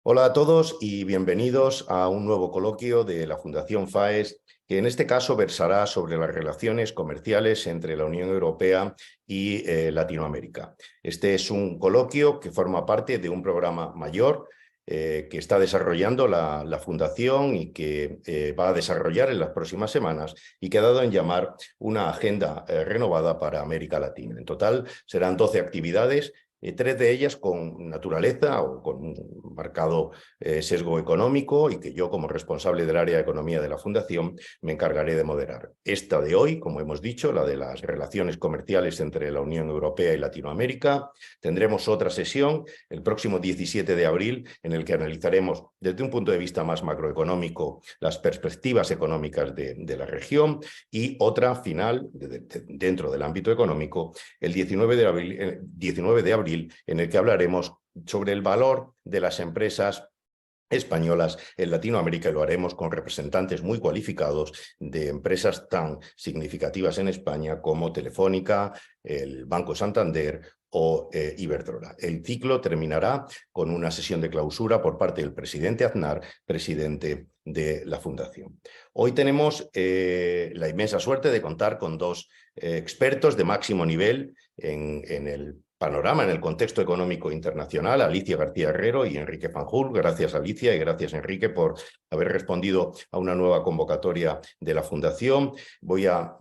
Hola a todos y bienvenidos a un nuevo coloquio de la Fundación FAES, que en este caso versará sobre las relaciones comerciales entre la Unión Europea y Latinoamérica. Este es un coloquio que forma parte de un programa mayor que está desarrollando la Fundación y que va a desarrollar en las próximas semanas y que ha dado en llamar una agenda renovada para América Latina. En total serán 12 actividades. Tres de ellas con naturaleza o con un marcado sesgo económico y que yo, como responsable del área de economía de la Fundación, me encargaré de moderar. Esta de hoy, como hemos dicho, la de las relaciones comerciales entre la Unión Europea y Latinoamérica. Tendremos otra sesión el próximo 17 de abril en el que analizaremos desde un punto de vista más macroeconómico las perspectivas económicas de la región y otra final dentro del ámbito económico el 19 de abril en el que hablaremos sobre el valor de las empresas españolas en Latinoamérica y lo haremos con representantes muy cualificados de empresas tan significativas en España como Telefónica, el Banco Santander o Iberdrola. El ciclo terminará con una sesión de clausura por parte del presidente Aznar, presidente de la Fundación. Hoy tenemos la inmensa suerte de contar con dos expertos de máximo nivel en el panorama, en el contexto económico internacional, Alicia García Herrero y Enrique Fanjul. Gracias, Alicia, y gracias, Enrique, por haber respondido a una nueva convocatoria de la Fundación. Voy a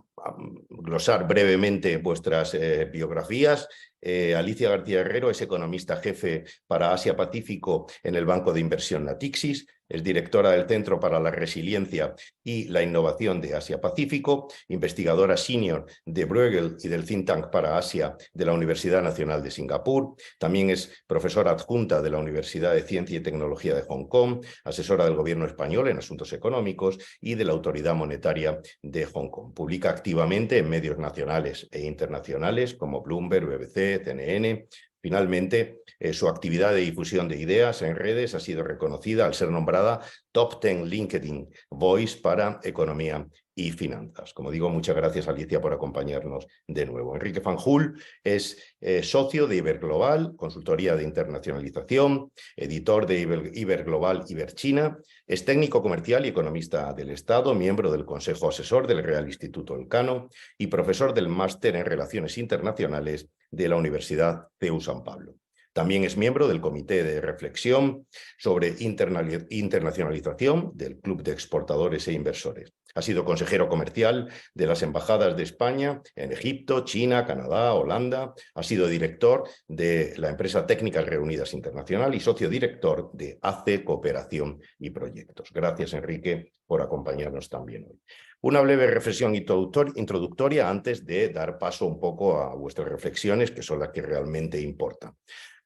glosar brevemente vuestras biografías. Alicia García Herrero es economista jefe para Asia-Pacífico en el Banco de Inversión Natixis, es directora del Centro para la Resiliencia y la Innovación de Asia-Pacífico, investigadora senior de Bruegel y del Think Tank para Asia de la Universidad Nacional de Singapur. También es profesora adjunta de la Universidad de Ciencia y Tecnología de Hong Kong, asesora del gobierno español en asuntos económicos y de la Autoridad Monetaria de Hong Kong. Publica activamente en medios nacionales e internacionales como Bloomberg, BBC, CNN. Finalmente, su actividad de difusión de ideas en redes ha sido reconocida al ser nombrada Top 10 LinkedIn Voice para Economía y Finanzas. Como digo, muchas gracias, Alicia, por acompañarnos de nuevo. Enrique Fanjul es socio de Iberglobal, consultoría de internacionalización, editor de Iberglobal Iberchina, es técnico comercial y economista del Estado, miembro del Consejo Asesor del Real Instituto Elcano y profesor del Máster en Relaciones Internacionales de la Universidad CEU San Pablo. También es miembro del Comité de Reflexión sobre Internacionalización del Club de Exportadores e Inversores. Ha sido consejero comercial de las embajadas de España en Egipto, China, Canadá, Holanda. Ha sido director de la empresa Técnicas Reunidas Internacional y socio director de ACE Cooperación y Proyectos. Gracias, Enrique, por acompañarnos también hoy. Una breve reflexión introductoria antes de dar paso un poco a vuestras reflexiones, que son las que realmente importan.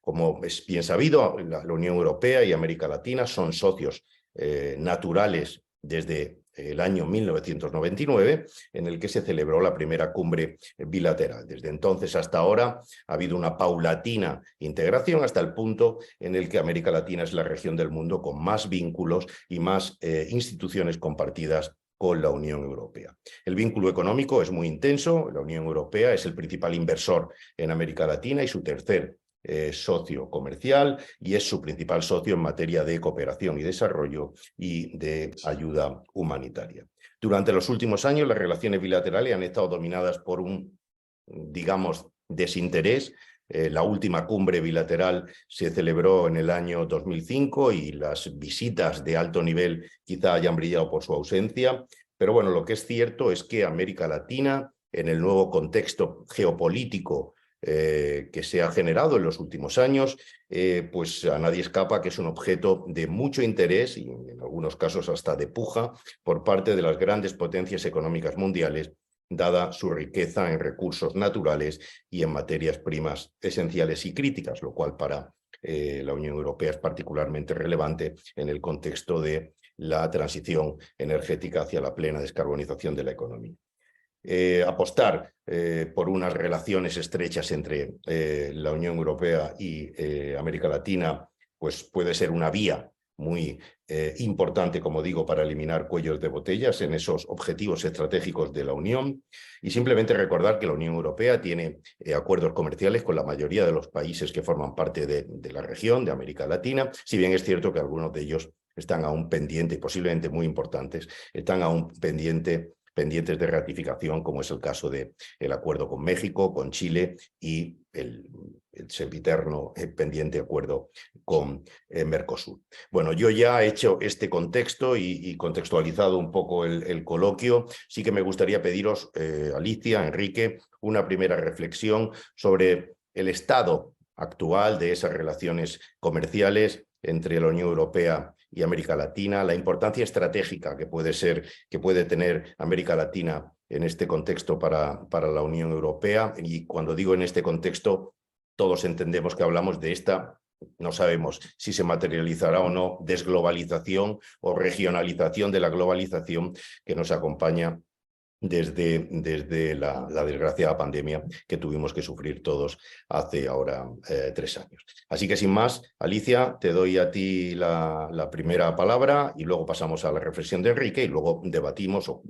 Como es bien sabido, la Unión Europea y América Latina son socios naturales desde el año 1999, en el que se celebró la primera cumbre bilateral. Desde entonces hasta ahora ha habido una paulatina integración hasta el punto en el que América Latina es la región del mundo con más vínculos y más instituciones compartidas con la Unión Europea. El vínculo económico es muy intenso. La Unión Europea es el principal inversor en América Latina y su tercer socio comercial y es su principal socio en materia de cooperación y desarrollo y de ayuda humanitaria. Durante los últimos años las relaciones bilaterales han estado dominadas por un, digamos, desinterés. La última cumbre bilateral se celebró en el año 2005 y las visitas de alto nivel quizá hayan brillado por su ausencia, pero bueno, lo que es cierto es que América Latina, en el nuevo contexto geopolítico que se ha generado en los últimos años, pues a nadie escapa que es un objeto de mucho interés y en algunos casos hasta de puja por parte de las grandes potencias económicas mundiales, dada su riqueza en recursos naturales y en materias primas esenciales y críticas, lo cual para la Unión Europea es particularmente relevante en el contexto de la transición energética hacia la plena descarbonización de la economía. Apostar por unas relaciones estrechas entre la Unión Europea y América Latina pues puede ser una vía muy importante, como digo, para eliminar cuellos de botellas en esos objetivos estratégicos de la Unión. Y simplemente recordar que la Unión Europea tiene acuerdos comerciales con la mayoría de los países que forman parte de la región, de América Latina, si bien es cierto que algunos de ellos están aún pendientes, posiblemente muy importantes, están aún pendientes de ratificación, como es el caso del acuerdo con México, con Chile y el sempiterno pendiente acuerdo con Mercosur. Bueno, yo ya he hecho este contexto y contextualizado un poco el coloquio. Sí que me gustaría pediros, Alicia, Enrique, una primera reflexión sobre el estado actual de esas relaciones comerciales entre la Unión Europea y América Latina, la importancia estratégica que puede tener América Latina en este contexto para la Unión Europea. Y cuando digo en este contexto, todos entendemos que hablamos de esta, no sabemos si se materializará o no, desglobalización o regionalización de la globalización que nos acompaña desde la desgraciada pandemia que tuvimos que sufrir todos hace ahora 3 años. Así que sin más, Alicia, te doy a ti la primera palabra y luego pasamos a la reflexión de Enrique y luego debatimos o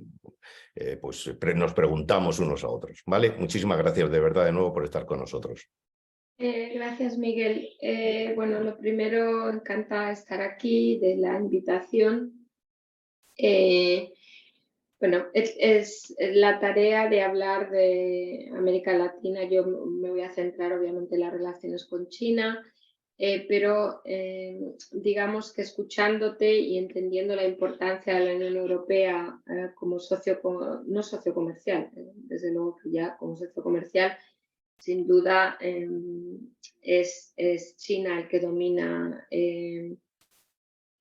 nos preguntamos unos a otros. ¿Vale? Muchísimas gracias de verdad de nuevo por estar con nosotros. Gracias, Miguel. Bueno, lo primero, encantada de estar aquí, de la invitación. Bueno, es la tarea de hablar de América Latina. Yo me voy a centrar obviamente en las relaciones con China, pero digamos que escuchándote y entendiendo la importancia de la Unión Europea como socio, no socio comercial, desde luego que ya como socio comercial, sin duda es China el que domina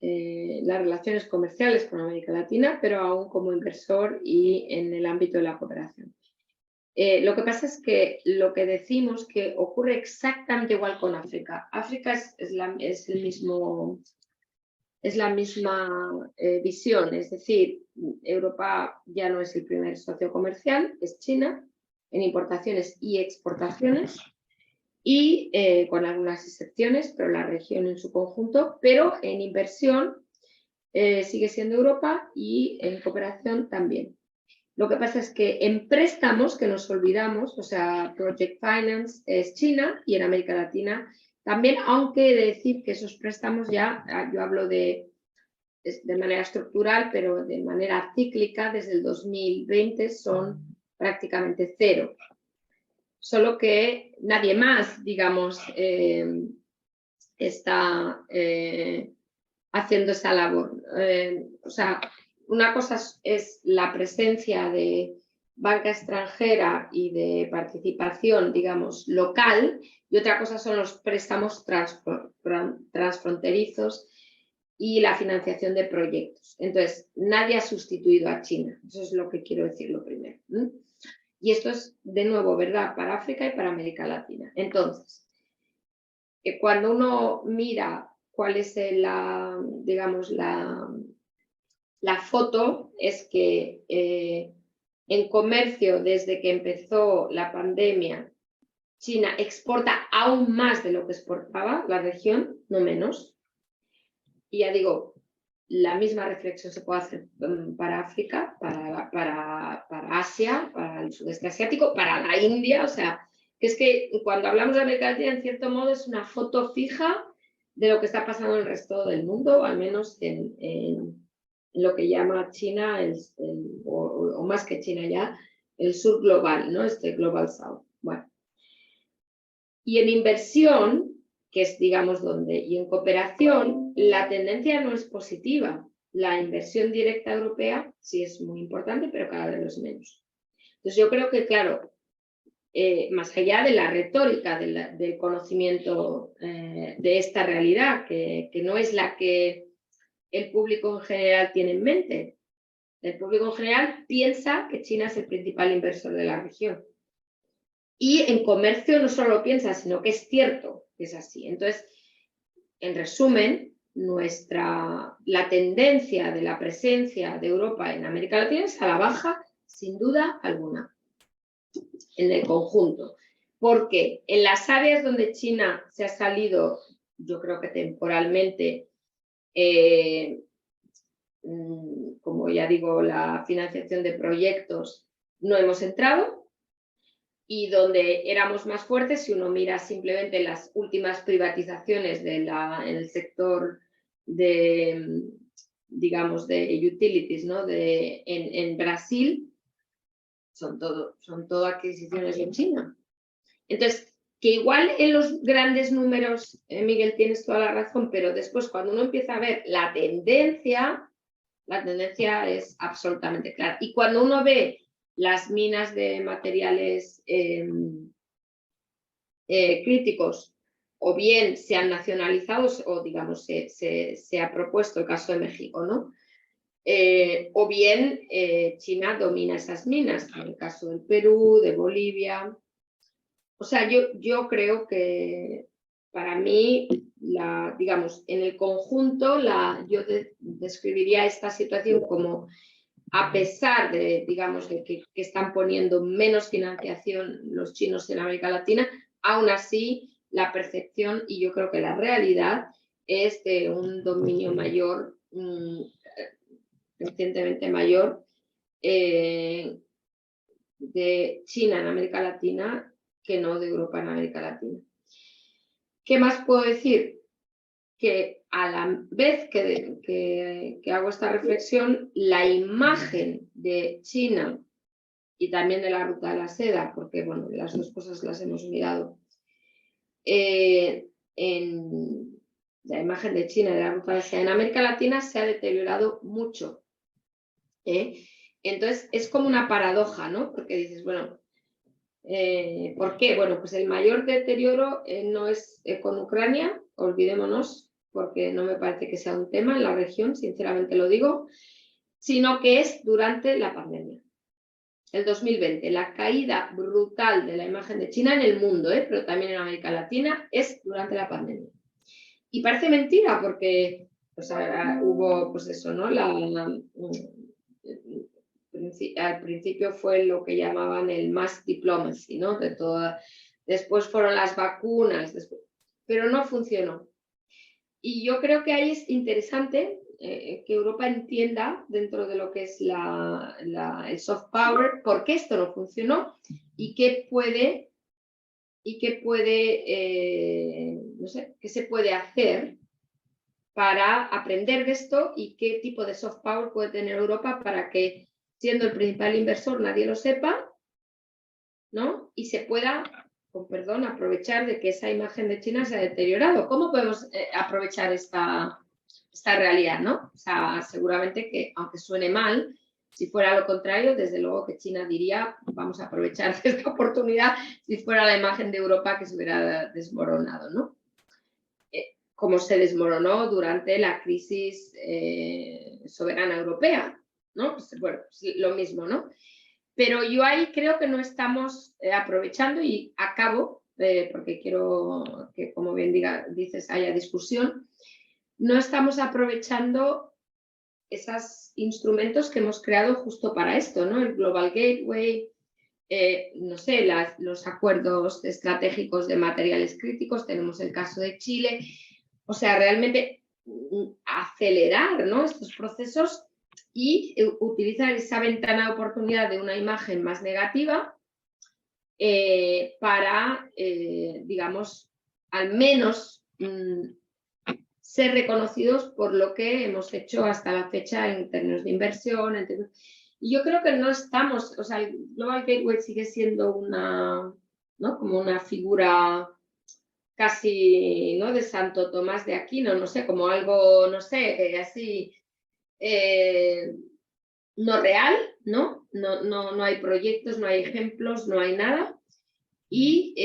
las relaciones comerciales con América Latina, pero aún como inversor y en el ámbito de la cooperación. Lo que pasa es que lo que decimos que ocurre exactamente igual con África. África es la misma visión, es decir, Europa ya no es el primer socio comercial, es China, en importaciones y exportaciones, y con algunas excepciones, pero la región en su conjunto, pero en inversión sigue siendo Europa y en cooperación también. Lo que pasa es que en préstamos, que nos olvidamos, o sea, Project Finance es China y en América Latina también, aunque he de decir que esos préstamos ya, yo hablo de manera estructural, pero de manera cíclica, desde el 2020 son prácticamente cero. Solo que nadie más, digamos, está haciendo esa labor. O sea, una cosa es la presencia de banca extranjera y de participación, digamos, local, y otra cosa son los préstamos transfronterizos y la financiación de proyectos. Entonces, nadie ha sustituido a China. Eso es lo que quiero decir lo primero. Y esto es, de nuevo, verdad para África y para América Latina. Entonces, cuando uno mira cuál es digamos, la foto, es que en comercio, desde que empezó la pandemia, China exporta aún más de lo que exportaba la región, no menos. Y ya digo, la misma reflexión se puede hacer para África, para Asia, para el sudeste asiático, para la India. O sea, que es que cuando hablamos de América Latina, en cierto modo, es una foto fija de lo que está pasando en el resto del mundo, al menos en lo que llama China, o más que China ya, el sur global, ¿no? Este Global South. Bueno. Y en inversión, que es, digamos, y en cooperación, la tendencia no es positiva. La inversión directa europea sí es muy importante, pero cada vez lo es menos. Entonces yo creo que, claro, más allá de la retórica, del conocimiento de esta realidad, que no es la que el público en general tiene en mente. El público en general piensa que China es el principal inversor de la región. Y en comercio no solo lo piensa, sino que es cierto que es así. Entonces, en resumen, la tendencia de la presencia de Europa en América Latina es a la baja, sin duda alguna, en el conjunto. Porque en las áreas donde China se ha salido, yo creo que temporalmente, Como ya digo, la financiación de proyectos no hemos entrado, y donde éramos más fuertes, si uno mira simplemente las últimas privatizaciones en el sector de, digamos, de utilities, ¿no? En Brasil, son todo adquisiciones en China. Entonces, que igual en los grandes números, Miguel, tienes toda la razón, pero después cuando uno empieza a ver la tendencia es absolutamente clara. Y cuando uno ve las minas de materiales críticos, o bien se han nacionalizado, o digamos se ha propuesto el caso de México, ¿no? O bien China domina esas minas, en el caso del Perú, de Bolivia. O sea, yo creo que para mí, digamos, en el conjunto, yo describiría esta situación como, a pesar de, digamos, de que están poniendo menos financiación los chinos en América Latina, aún así la percepción y yo creo que la realidad es de un dominio mayor, recientemente mayor, de China en América Latina que no de Europa en América Latina. ¿Qué más puedo decir? Que a la vez que hago esta reflexión, la imagen de China y también de la ruta de la seda, porque bueno, las dos cosas las hemos mirado, en la imagen de China y de la ruta de la seda en América Latina se ha deteriorado mucho. Entonces es como una paradoja, ¿no? Porque dices, bueno, ¿por qué? Bueno, pues el mayor deterioro no es con Ucrania, olvidémonos, porque no me parece que sea un tema en la región, sinceramente lo digo, sino que es durante la pandemia. El 2020, la caída brutal de la imagen de China en el mundo, pero también en América Latina, es durante la pandemia. Y parece mentira porque pues, hubo, pues eso, ¿no? Al principio fue lo que llamaban el mass diplomacy, ¿no? Después fueron las vacunas, pero no funcionó. Y yo creo que ahí es interesante que Europa entienda dentro de lo que es el soft power por qué esto no funcionó y qué no sé, qué se puede hacer para aprender de esto y qué tipo de soft power puede tener Europa para que, siendo el principal inversor, nadie lo sepa, ¿no? Y se pueda, con perdón, aprovechar de que esa imagen de China se ha deteriorado. ¿Cómo podemos aprovechar esta realidad, ¿no? O sea, seguramente que, aunque suene mal, si fuera lo contrario, desde luego que China diría, vamos a aprovechar esta oportunidad si fuera la imagen de Europa que se hubiera desmoronado, ¿no? Como se desmoronó durante la crisis soberana europea, ¿no? Pues, bueno, pues lo mismo, ¿no? Pero yo ahí creo que no estamos aprovechando, y acabo, porque quiero que, como bien dices, haya discusión, no estamos aprovechando esos instrumentos que hemos creado justo para esto, ¿no? El Global Gateway, no sé, los acuerdos estratégicos de materiales críticos, tenemos el caso de Chile. O sea, realmente acelerar, ¿no? Estos procesos y utilizar esa ventana de oportunidad de una imagen más negativa para, digamos, al menos ser reconocidos por lo que hemos hecho hasta la fecha en términos de inversión. Y yo creo que no estamos, o sea, el Global Gateway sigue siendo una, ¿no? Como una figura casi, ¿no? De Santo Tomás de Aquino, no sé, como algo, no sé, así, no real, ¿no? No hay proyectos, no hay ejemplos, no hay nada. Y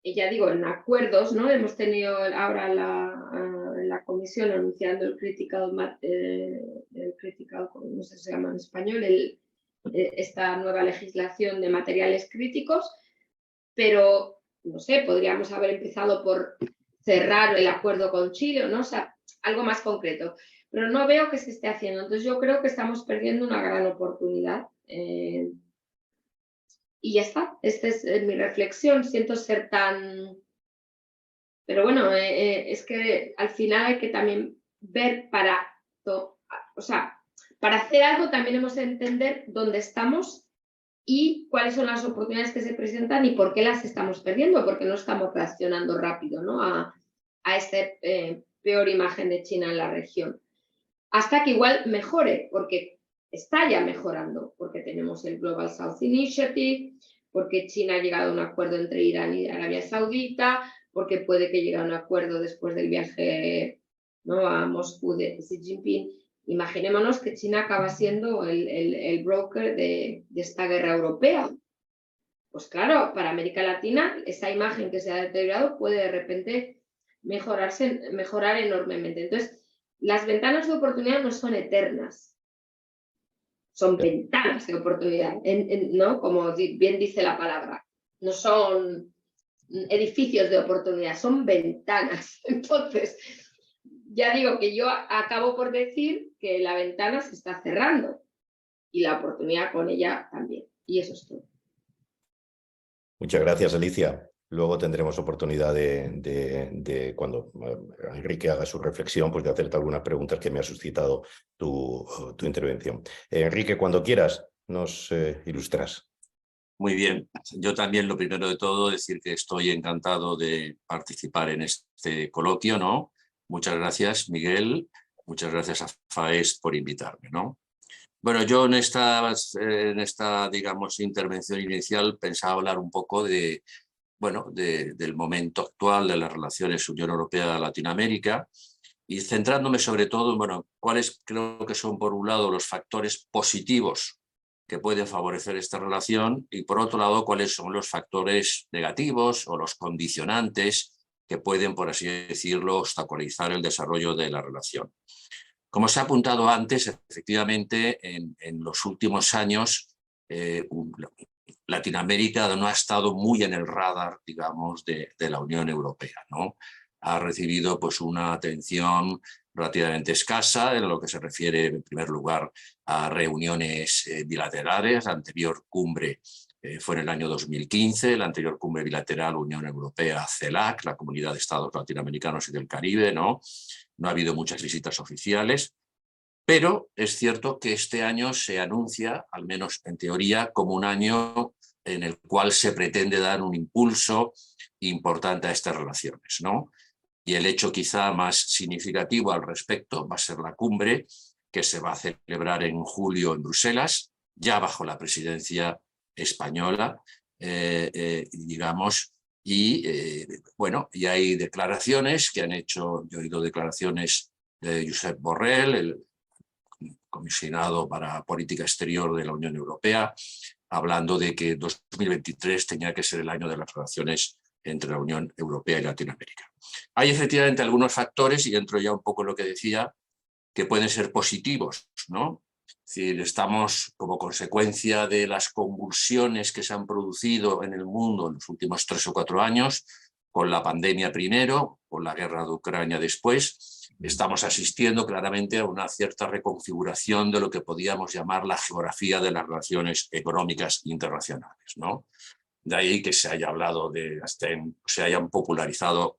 ya digo, en acuerdos, ¿no? Hemos tenido ahora la comisión anunciando el critical, no sé si se llama en español, esta nueva legislación de materiales críticos, pero no sé, podríamos haber empezado por cerrar el acuerdo con Chile, ¿no? O sea, algo más concreto. Pero no veo que se esté haciendo. Entonces yo creo que estamos perdiendo una gran oportunidad. Y ya está. Esta es mi reflexión. Siento ser tan Pero bueno, es que al final hay que también ver o sea, para hacer algo también hemos de entender dónde estamos y cuáles son las oportunidades que se presentan y por qué las estamos perdiendo, porque no estamos reaccionando rápido, ¿no? a esta peor imagen de China en la región. Hasta que igual mejore, porque está ya mejorando, porque tenemos el Global South Initiative, porque China ha llegado a un acuerdo entre Irán y Arabia Saudita, porque puede que llegue a un acuerdo después del viaje, ¿no?, a Moscú de Xi Jinping. Imaginémonos que China acaba siendo el broker de esta guerra europea. Pues claro, para América Latina esa imagen que se ha deteriorado puede de repente mejorar enormemente. Entonces, las ventanas de oportunidad no son eternas, son ventanas de oportunidad, ¿no? Como bien dice la palabra. No son edificios de oportunidad, son ventanas. Entonces, ya digo que yo acabo por decir que la ventana se está cerrando y la oportunidad con ella también. Y eso es todo. Muchas gracias, Alicia. Luego tendremos oportunidad cuando Enrique haga su reflexión, pues de hacerte algunas preguntas que me ha suscitado tu intervención. Enrique, cuando quieras, nos ilustras. Muy bien. Yo también, lo primero de todo, decir que estoy encantado de participar en este coloquio, ¿no? Muchas gracias, Miguel. Muchas gracias a FAEST por invitarme, ¿no? Bueno, yo en esta, digamos, intervención inicial pensaba hablar un poco del momento actual de las relaciones Unión Europea-Latinoamérica y centrándome sobre todo en, bueno, cuáles creo que son, por un lado, los factores positivos que pueden favorecer esta relación y, por otro lado, cuáles son los factores negativos o los condicionantes que pueden, por así decirlo, obstaculizar el desarrollo de la relación. Como se ha apuntado antes, efectivamente, en los últimos años, Latinoamérica no ha estado muy en el radar, digamos, de la Unión Europea, ¿no? Ha recibido pues una atención relativamente escasa en lo que se refiere, en primer lugar, a reuniones bilaterales. La anterior cumbre fue en el año 2015, la anterior cumbre bilateral Unión Europea-CELAC, la Comunidad de Estados Latinoamericanos y del Caribe, ¿no? No ha habido muchas visitas oficiales, pero es cierto que este año se anuncia, al menos en teoría, como un año en el cual se pretende dar un impulso importante a estas relaciones, ¿no? Y el hecho quizá más significativo al respecto va a ser la cumbre que se va a celebrar en julio en Bruselas, ya bajo la presidencia española, digamos, y bueno, y hay declaraciones que han hecho, yo he oído declaraciones de Josep Borrell, el comisionado para política exterior de la Unión Europea, hablando de que 2023 tenía que ser el año de las relaciones entre la Unión Europea y Latinoamérica. Hay efectivamente algunos factores, y entro ya un poco en lo que decía, que pueden ser positivos, ¿no? Es decir, estamos como consecuencia de las convulsiones que se han producido en el mundo en los últimos 3 o 4 años, con la pandemia primero, con la guerra de Ucrania después, estamos asistiendo claramente a una cierta reconfiguración de lo que podíamos llamar la geografía de las relaciones económicas internacionales, ¿no? De ahí que se haya hablado se hayan popularizado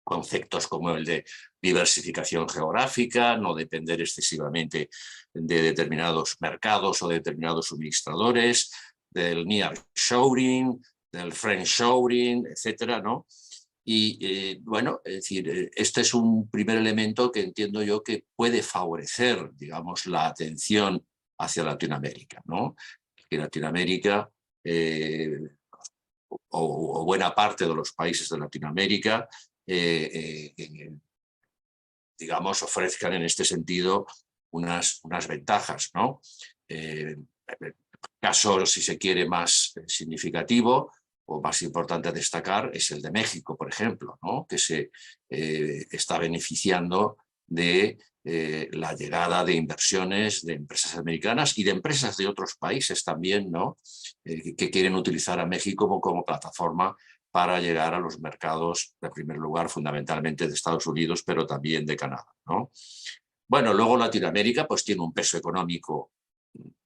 conceptos como el de diversificación geográfica, no depender excesivamente de determinados mercados o de determinados suministradores, del nearshoring, del friendshoring, etcétera, ¿no? Y bueno, es decir, este es un primer elemento que entiendo yo que puede favorecer, digamos, la atención hacia Latinoamérica, ¿no? Que Latinoamérica o buena parte de los países de Latinoamérica digamos, ofrezcan en este sentido unas ventajas, ¿no? Caso, si se quiere, más significativo o más importante a destacar es el de México, por ejemplo, ¿no? Que se está beneficiando de la llegada de inversiones de empresas americanas y de empresas de otros países también, ¿no? Que quieren utilizar a México como plataforma para llegar a los mercados, en primer lugar, fundamentalmente de Estados Unidos, pero también de Canadá, ¿no? Bueno, luego Latinoamérica pues tiene un peso económico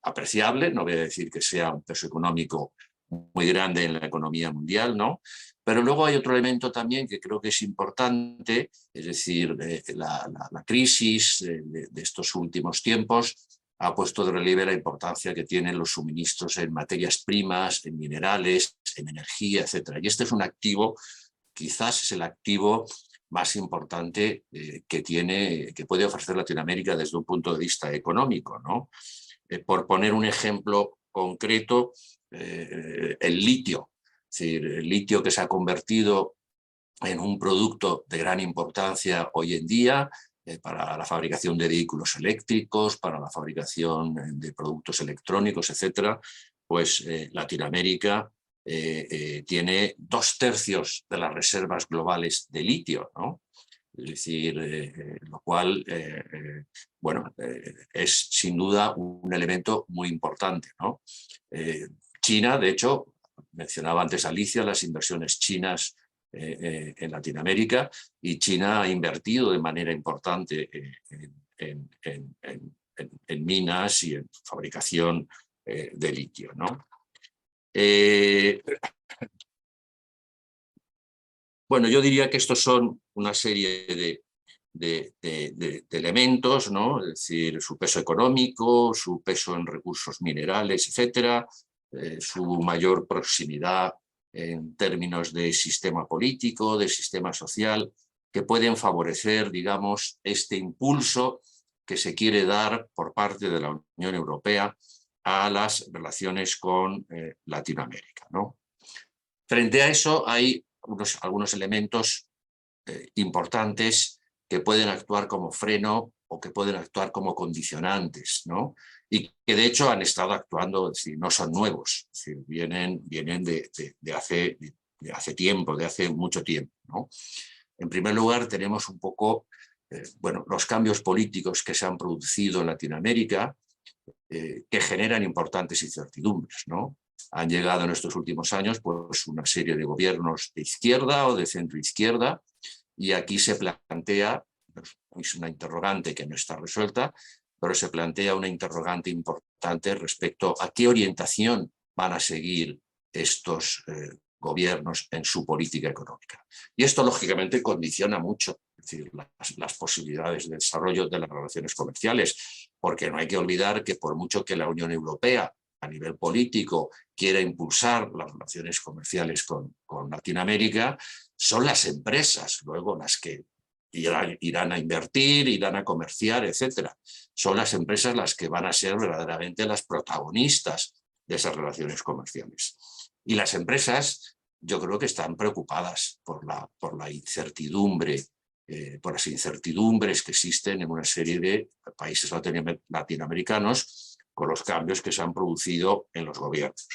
apreciable, no voy a decir que sea un peso económico muy grande en la economía mundial, ¿no? Pero luego hay otro elemento también que creo que es importante, es decir, la crisis de estos últimos tiempos ha puesto de relieve la importancia que tienen los suministros en materias primas, en minerales, en energía, etc. Y este es un activo, quizás es el activo más importante que puede ofrecer Latinoamérica desde un punto de vista económico, ¿no? Por poner un ejemplo concreto, el litio. Es decir, el litio que se ha convertido en un producto de gran importancia hoy en día para la fabricación de vehículos eléctricos, para la fabricación de productos electrónicos, etc. Pues Latinoamérica tiene 2/3 de las reservas globales de litio, ¿no? Es decir, lo cual, bueno, es sin duda un elemento muy importante, ¿no? China, de hecho, mencionaba antes Alicia, las inversiones chinas en Latinoamérica, y China ha invertido de manera importante en minas y en fabricación de litio, ¿no? Bueno, yo diría que estos son una serie de elementos, ¿no? Es decir, su peso económico, su peso en recursos minerales, etcétera, su mayor proximidad en términos de sistema político, de sistema social, que pueden favorecer, digamos, este impulso que se quiere dar por parte de la Unión Europea a las relaciones con Latinoamérica, ¿no? Frente a eso hay algunos elementos importantes que pueden actuar como freno o que pueden actuar como condicionantes, ¿no? Y que de hecho han estado actuando, es decir, no son nuevos, es decir, vienen de hace tiempo, de hace mucho tiempo, ¿no? En primer lugar, tenemos un poco bueno, los cambios políticos que se han producido en Latinoamérica, que generan importantes incertidumbres, ¿no? Han llegado en estos últimos años pues, una serie de gobiernos de izquierda o de centroizquierda, y aquí se plantea, es una interrogante que no está resuelta, pero se plantea una interrogante importante respecto a qué orientación van a seguir estos gobiernos en su política económica. Y esto, lógicamente, condiciona mucho, es decir, las posibilidades de desarrollo de las relaciones comerciales, porque no hay que olvidar que por mucho que la Unión Europea a nivel político quiera impulsar las relaciones comerciales con Latinoamérica, son las empresas luego las que irán a invertir, irán a comerciar, etc. Son las empresas las que van a ser verdaderamente las protagonistas de esas relaciones comerciales. Y las empresas, yo creo que están preocupadas por la incertidumbre, por las incertidumbres que existen en una serie de países latinoamericanos con los cambios que se han producido en los gobiernos.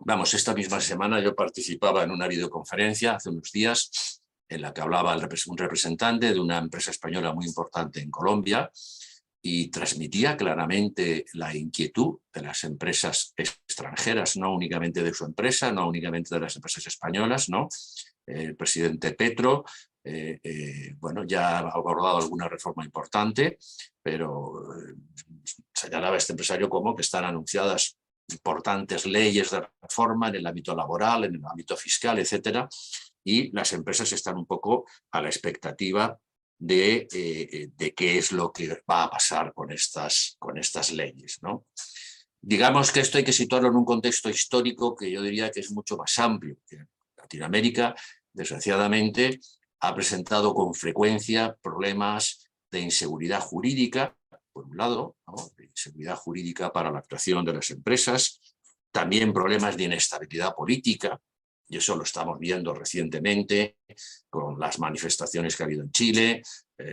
Vamos, esta misma semana yo participaba en una videoconferencia hace unos días en la que hablaba un representante de una empresa española muy importante en Colombia y transmitía claramente la inquietud de las empresas extranjeras, no únicamente de su empresa, no únicamente de las empresas españolas, ¿no? El presidente Petro, bueno, ya ha abordado alguna reforma importante, pero señalaba este empresario como que están anunciadas importantes leyes de reforma en el ámbito laboral, en el ámbito fiscal, etcétera, y las empresas están un poco a la expectativa de qué es lo que va a pasar con estas leyes, ¿no? Digamos que esto hay que situarlo en un contexto histórico que yo diría que es mucho más amplio. Latinoamérica, desgraciadamente, ha presentado con frecuencia problemas de inseguridad jurídica, por un lado, ¿no? De inseguridad jurídica para la actuación de las empresas, también problemas de inestabilidad política, y eso lo estamos viendo recientemente con las manifestaciones que ha habido en Chile,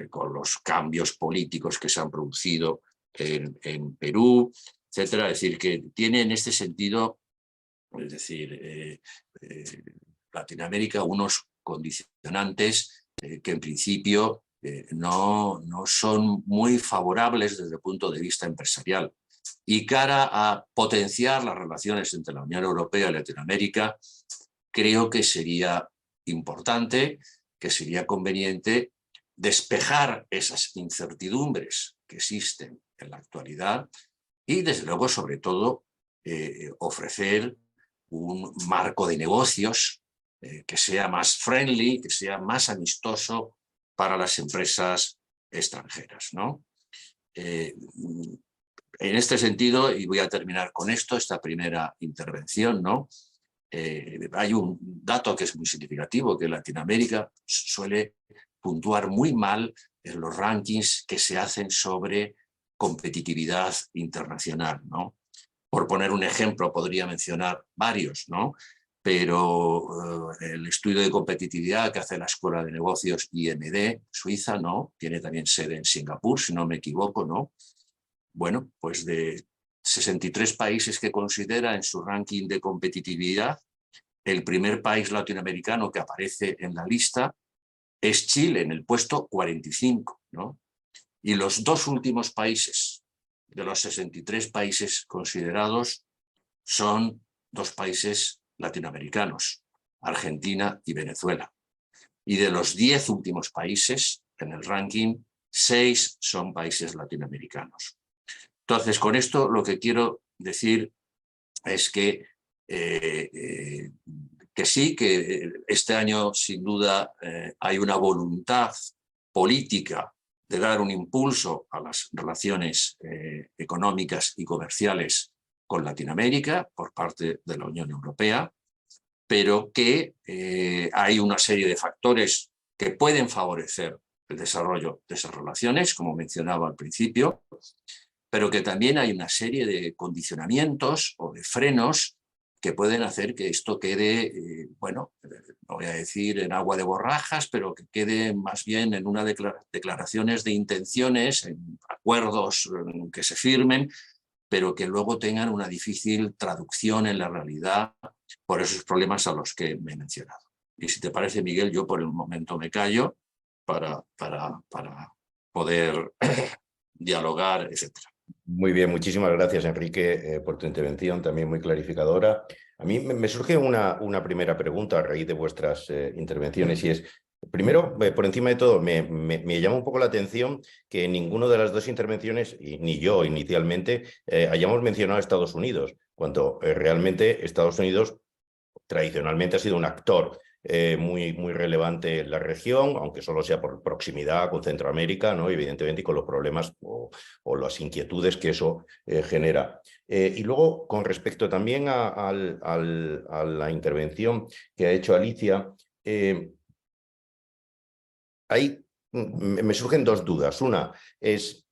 con los cambios políticos que se han producido en Perú, etcétera. Es decir, que tiene en este sentido, es decir, Latinoamérica unos condicionantes que en principio no son muy favorables desde el punto de vista empresarial. Y cara a potenciar las relaciones entre la Unión Europea y Latinoamérica, creo que sería importante, que sería conveniente despejar esas incertidumbres que existen en la actualidad y, desde luego, sobre todo, ofrecer un marco de negocios que sea más friendly, que sea más amistoso para las empresas extranjeras, ¿no? En este sentido, y voy a terminar con esto, esta primera intervención, ¿no? Hay un dato que es muy significativo, que Latinoamérica suele puntuar muy mal en los rankings que se hacen sobre competitividad internacional, ¿no? Por poner un ejemplo, podría mencionar varios, ¿no? Pero el estudio de competitividad que hace la Escuela de Negocios IMD, Suiza, ¿no? Tiene también sede en Singapur, si no me equivoco, ¿no? Bueno, pues de 63 países que considera en su ranking de competitividad, el primer país latinoamericano que aparece en la lista es Chile, en el puesto 45, ¿no? Y los dos últimos países de los 63 países considerados son dos países latinoamericanos, Argentina y Venezuela. Y de los 10 últimos países en el ranking, 6 son países latinoamericanos. Entonces, con esto lo que quiero decir es que sí, que este año sin duda hay una voluntad política de dar un impulso a las relaciones económicas y comerciales con Latinoamérica por parte de la Unión Europea, pero que hay una serie de factores que pueden favorecer el desarrollo de esas relaciones, como mencionaba al principio, pero que también hay una serie de condicionamientos o de frenos que pueden hacer que esto quede, bueno, no voy a decir en agua de borrajas, pero que quede más bien en unas declaraciones de intenciones, en acuerdos que se firmen, pero que luego tengan una difícil traducción en la realidad por esos problemas a los que me he mencionado. Y si te parece, Miguel, yo por el momento me callo para poder dialogar, etcétera. Muy bien, muchísimas gracias, Enrique, por tu intervención, también muy clarificadora. A mí me surge una primera pregunta a raíz de vuestras intervenciones y es, primero, por encima de todo, me llama un poco la atención que en ninguna de las dos intervenciones, y ni yo inicialmente, hayamos mencionado a Estados Unidos, cuando realmente Estados Unidos tradicionalmente ha sido un actor muy relevante en la región, aunque solo sea por proximidad con Centroamérica, ¿no? Evidentemente, y con los problemas o las inquietudes que eso genera. Y luego, con respecto también a la intervención que ha hecho Alicia, me surgen dos dudas. Una es,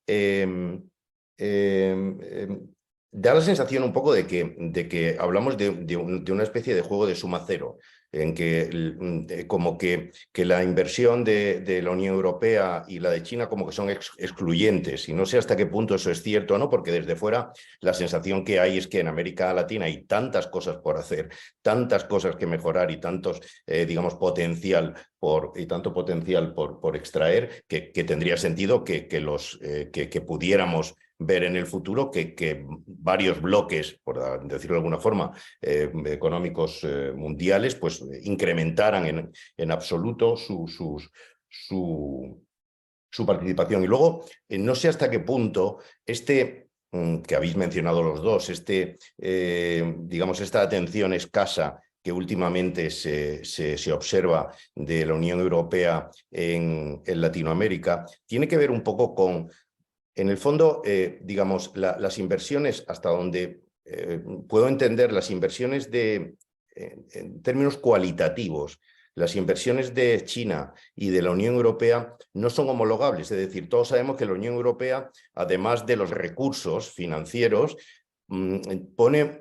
da la sensación un poco de que hablamos de una especie de juego de suma cero, en que como que la inversión de la Unión Europea y la de China como que son excluyentes, y no sé hasta qué punto eso es cierto o no, porque desde fuera la sensación que hay es que en América Latina hay tantas cosas por hacer, tantas cosas que mejorar y tantos, digamos, tanto potencial por extraer, que tendría sentido que pudiéramos ver en el futuro que varios bloques, por decirlo de alguna forma, económicos mundiales, pues incrementaran en absoluto su participación. Y luego, no sé hasta qué punto que habéis mencionado los dos, digamos, esta atención escasa que últimamente se observa de la Unión Europea en Latinoamérica, tiene que ver un poco con, en el fondo, digamos, las inversiones, hasta donde puedo entender, las inversiones en términos cualitativos, las inversiones de China y de la Unión Europea no son homologables. Es decir, todos sabemos que la Unión Europea, además de los recursos financieros, impone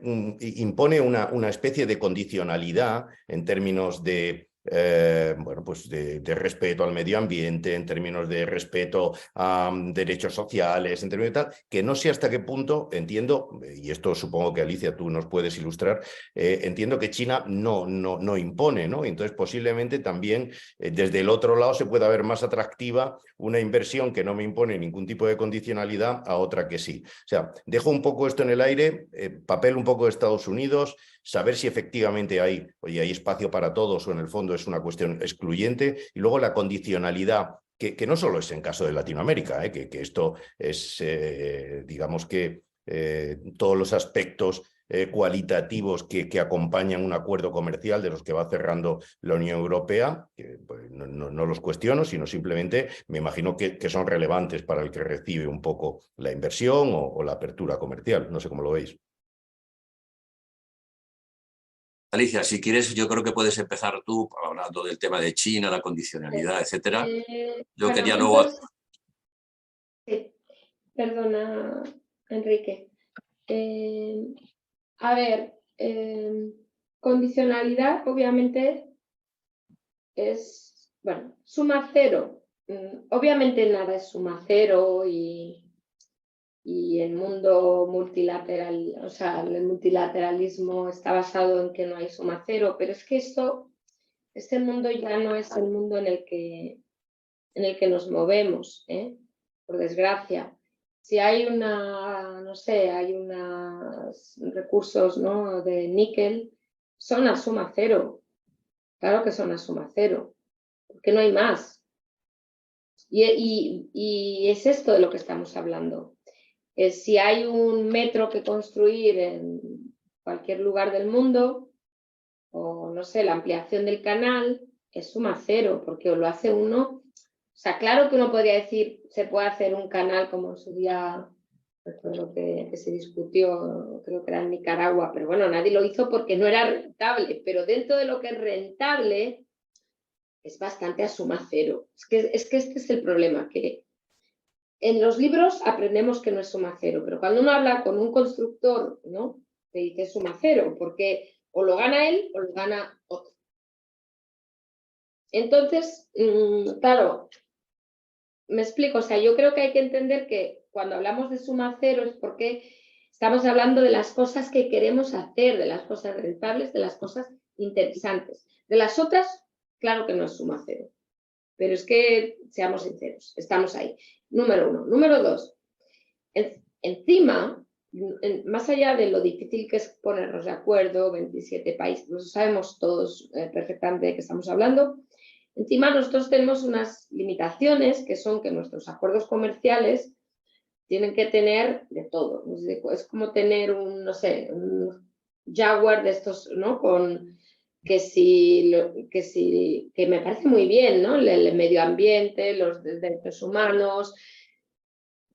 una especie de condicionalidad en términos de bueno, pues de respeto al medio ambiente, en términos de respeto a derechos sociales, en términos de tal, que no sé hasta qué punto, entiendo, y esto supongo que Alicia tú nos puedes ilustrar, entiendo que China no impone, ¿no? Entonces posiblemente también desde el otro lado se pueda ver más atractiva una inversión que no me impone ningún tipo de condicionalidad a otra que sí. O sea, dejo un poco esto en el aire, papel un poco de Estados Unidos, saber si efectivamente hay espacio para todos o en el fondo es una cuestión excluyente, y luego la condicionalidad, que no solo es en caso de Latinoamérica, que esto es, digamos que todos los aspectos cualitativos que acompañan un acuerdo comercial de los que va cerrando la Unión Europea, que pues, no los cuestiono, sino simplemente me imagino que son relevantes para el que recibe un poco la inversión o la apertura comercial. No sé cómo lo veis. Alicia, si quieres, yo creo que puedes empezar tú hablando del tema de China, la condicionalidad, etcétera. Yo bueno, quería luego... entonces, sí, perdona, Enrique. A ver, condicionalidad obviamente es, bueno, suma cero. Obviamente nada es suma cero y el mundo multilateral, o sea, el multilateralismo está basado en que no hay suma cero, pero es que este mundo ya no es el mundo en el que nos movemos, por desgracia. Si hay no sé, hay unos recursos, ¿no?, de níquel, son a suma cero. Claro que son a suma cero, porque no hay más. Y es esto de lo que estamos hablando. Si hay un metro que construir en cualquier lugar del mundo, o no sé, la ampliación del canal, es suma cero, porque lo hace uno. O sea, claro que uno podría decir, se puede hacer un canal como en su día, recuerdo que se discutió, creo que era en Nicaragua, pero bueno, nadie lo hizo porque no era rentable, pero dentro de lo que es rentable, es bastante a suma cero. Es que este es el problema, que en los libros aprendemos que no es suma cero, pero cuando uno habla con un constructor, ¿no?, te dice suma cero, porque o lo gana él o lo gana otro. Entonces, claro, me explico, o sea, yo creo que hay que entender que cuando hablamos de suma cero es porque estamos hablando de las cosas que queremos hacer, de las cosas rentables, de las cosas interesantes. De las otras, claro que no es suma cero. Pero es que, seamos sinceros, estamos ahí. Número uno. Número dos, encima, más allá de lo difícil que es ponernos de acuerdo, 27 países, lo sabemos todos perfectamente de qué estamos hablando, encima nosotros tenemos unas limitaciones que son que nuestros acuerdos comerciales tienen que tener de todo. Es como tener no sé, un Jaguar de estos, ¿no?, que me parece muy bien, ¿no?, el medio ambiente, los derechos humanos.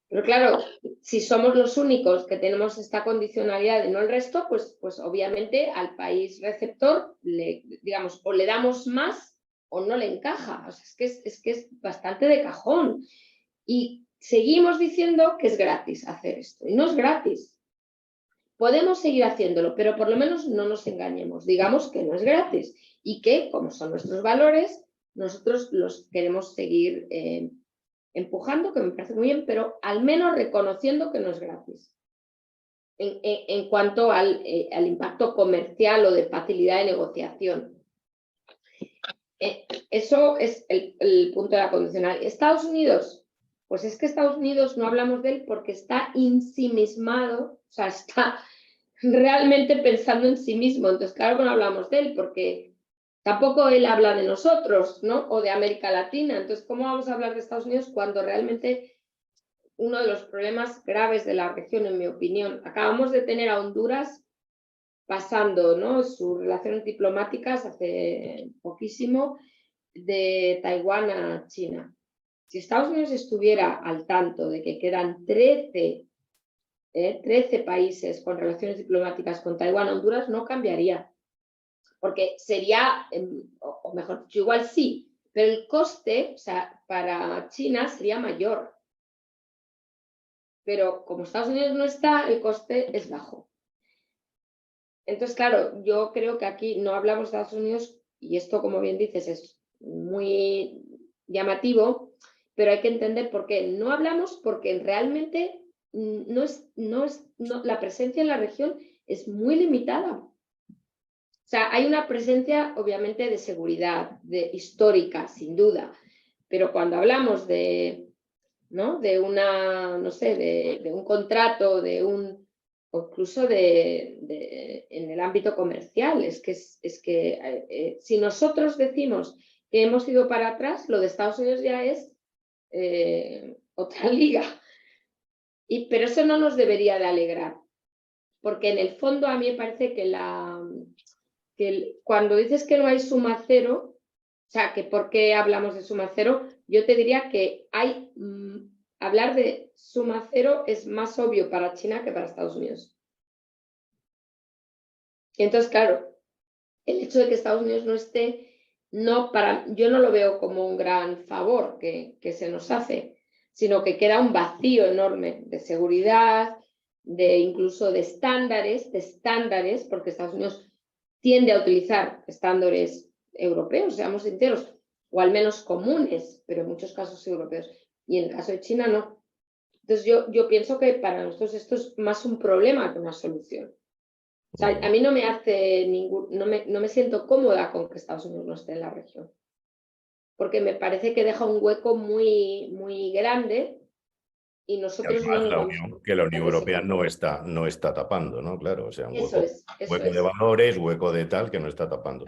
Pero claro, si somos los únicos que tenemos esta condicionalidad y no el resto, pues obviamente al país receptor, digamos, o le damos más o no le encaja. O sea, es que es bastante de cajón. Y seguimos diciendo que es gratis hacer esto. Y no es gratis. Podemos seguir haciéndolo, pero por lo menos no nos engañemos. Digamos que no es gratis y que, como son nuestros valores, nosotros los queremos seguir empujando, que me parece muy bien, pero al menos reconociendo que no es gratis. En cuanto al impacto comercial o de facilidad de negociación. Eso es el punto de la condicional. Estados Unidos, pues es que Estados Unidos no hablamos de él porque está ensimismado, o sea, está realmente pensando en sí mismo. Entonces, claro que no hablamos de él porque tampoco él habla de nosotros, ¿no?, o de América Latina. Entonces, ¿cómo vamos a hablar de Estados Unidos cuando realmente uno de los problemas graves de la región, en mi opinión, acabamos de tener a Honduras pasando, ¿no?, sus relaciones diplomáticas hace poquísimo de Taiwán a China. Si Estados Unidos estuviera al tanto de que quedan 13 países con relaciones diplomáticas con Taiwán, Honduras no cambiaría. Porque sería, o mejor dicho, igual sí, pero el coste, o sea, para China sería mayor. Pero como Estados Unidos no está, el coste es bajo. Entonces, claro, yo creo que aquí no hablamos de Estados Unidos, y esto, como bien dices, es muy llamativo, pero hay que entender por qué. No hablamos porque realmente la presencia en la región es muy limitada. O sea, hay una presencia, obviamente, de seguridad, histórica, sin duda, pero cuando hablamos de un contrato, o incluso en el ámbito comercial, es que si nosotros decimos que hemos ido para atrás, lo de Estados Unidos ya es otra liga. Pero eso no nos debería de alegrar, porque en el fondo a mí me parece que, cuando dices que no hay suma cero, o sea, que por qué hablamos de suma cero, yo te diría que hablar de suma cero es más obvio para China que para Estados Unidos. Y entonces, claro, el hecho de que Estados Unidos no esté, yo no lo veo como un gran favor que se nos hace, sino que queda un vacío enorme de seguridad, incluso de estándares, porque Estados Unidos tiende a utilizar estándares europeos, seamos sinceros, o al menos comunes, pero en muchos casos europeos. Y en el caso de China no. Entonces yo pienso que para nosotros esto es más un problema que una solución. O sea, a mí no me hace no me siento cómoda con que Estados Unidos no esté en la región, porque me parece que deja un hueco muy, muy grande y nosotros no nos vamos a Que la Unión hacer ese Europea hueco. no está tapando, ¿no? Claro, o sea, un Eso es, eso hueco de es. valores, hueco de tal que no está tapando.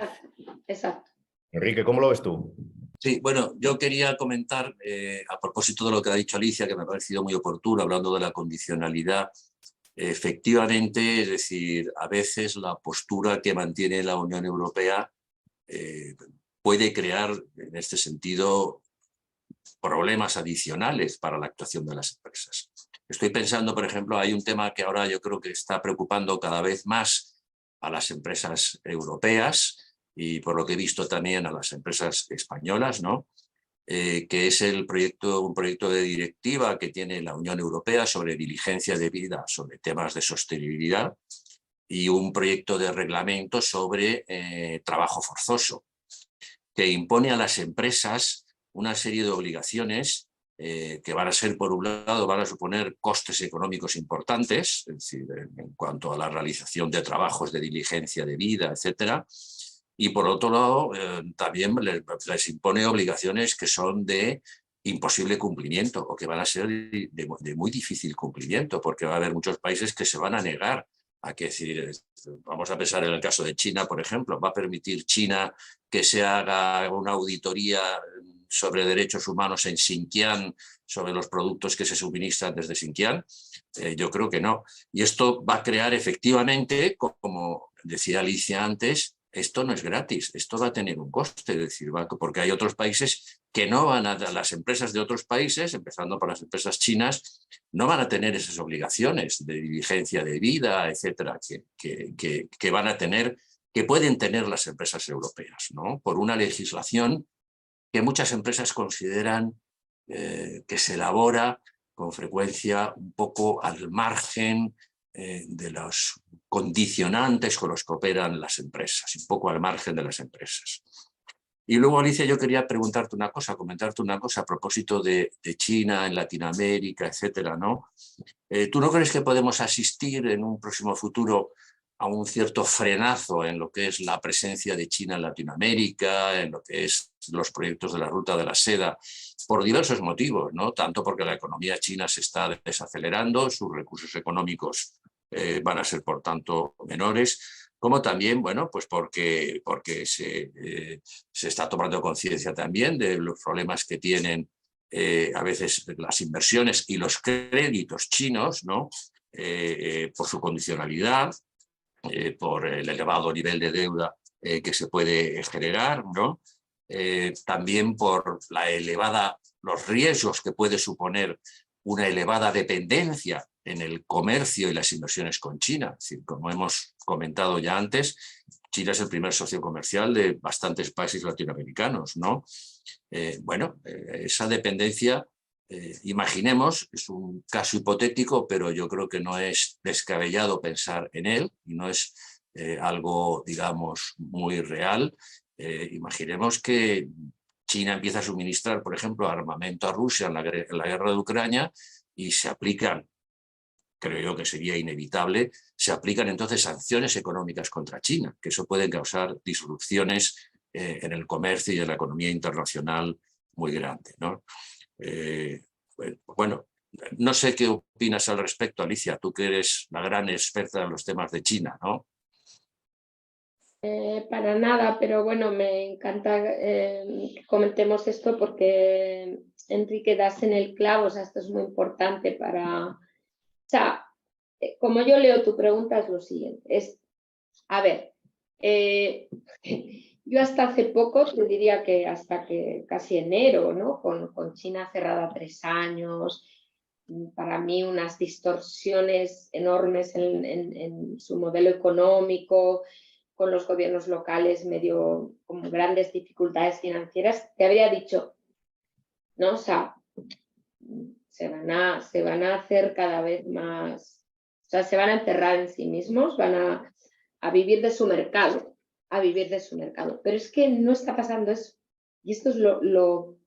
Exacto. Enrique, ¿cómo lo ves tú? Sí, bueno, yo quería comentar, a propósito de lo que ha dicho Alicia, que me ha parecido muy oportuno, hablando de la condicionalidad. Efectivamente, es decir, a veces la postura que mantiene la Unión Europea puede crear, en este sentido, problemas adicionales para la actuación de las empresas. Estoy pensando, por ejemplo, hay un tema que ahora yo creo que está preocupando cada vez más a las empresas europeas y, por lo que he visto, también a las empresas españolas, ¿no? Que es un proyecto de directiva que tiene la Unión Europea sobre diligencia de vida, sobre temas de sostenibilidad, y un proyecto de reglamento sobre trabajo forzoso, que impone a las empresas una serie de obligaciones que van a ser, por un lado, van a suponer costes económicos importantes, es decir, en cuanto a la realización de trabajos de diligencia de vida, etcétera. Y por otro lado, también les impone obligaciones que son de imposible cumplimiento o que van a ser de muy difícil cumplimiento, porque va a haber muchos países que se van a negar a que, decir, vamos a pensar en el caso de China, por ejemplo, ¿va a permitir China que se haga una auditoría sobre derechos humanos en Xinjiang, sobre los productos que se suministran desde Xinjiang? Yo creo que no. Y esto va a crear efectivamente, como decía Alicia antes, esto no es gratis, esto va a tener un coste, es decir, porque hay otros países que no van a, las empresas de otros países, empezando por las empresas chinas, no van a tener esas obligaciones de diligencia de vida, etcétera, que van a tener, que pueden tener las empresas europeas, ¿no? Por una legislación que muchas empresas consideran que se elabora con frecuencia un poco al margen de los condicionantes con los que operan las empresas, un poco al margen de las empresas. Y luego, Alicia, yo quería preguntarte una cosa, comentarte una cosa a propósito de China, en Latinoamérica, etcétera, ¿no? ¿Tú no crees que podemos asistir en un próximo futuro a un cierto frenazo en lo que es la presencia de China en Latinoamérica, en lo que es los proyectos de la Ruta de la Seda, por diversos motivos, ¿no? Tanto porque la economía china se está desacelerando, sus recursos económicos van a ser, por tanto, menores, como también, bueno, pues porque se está tomando conciencia también de los problemas que tienen a veces las inversiones y los créditos chinos, ¿no? Por su condicionalidad, por el elevado nivel de deuda que se puede generar, ¿no? También por los riesgos que puede suponer una elevada dependencia en el comercio y las inversiones con China. Es decir, como hemos comentado ya antes, China es el primer socio comercial de bastantes países latinoamericanos, ¿no? Esa dependencia, imaginemos, es un caso hipotético, pero yo creo que no es descabellado pensar en él y no es algo, digamos, muy real. Imaginemos que China empieza a suministrar, por ejemplo, armamento a Rusia en la guerra de Ucrania y se aplican, creo yo que sería inevitable, se aplican entonces sanciones económicas contra China, que eso puede causar disrupciones en el comercio y en la economía internacional muy grande, ¿no? Bueno, no sé qué opinas al respecto, Alicia, tú que eres la gran experta en los temas de China, ¿no? Para nada, pero bueno, me encanta que comentemos esto porque Enrique das en el clavo, o sea, esto es muy importante para... O sea, como yo leo tu pregunta, es lo siguiente. A ver, yo hasta hace poco, te diría que hasta que casi enero, ¿no? Con China cerrada 3 años, para mí unas distorsiones enormes en su modelo económico, con los gobiernos locales medio como grandes dificultades financieras, te habría dicho, ¿no? O sea, se van a hacer cada vez más, o sea, se van a encerrar en sí mismos, van a vivir de su mercado, Pero es que no está pasando eso. Y esto es lo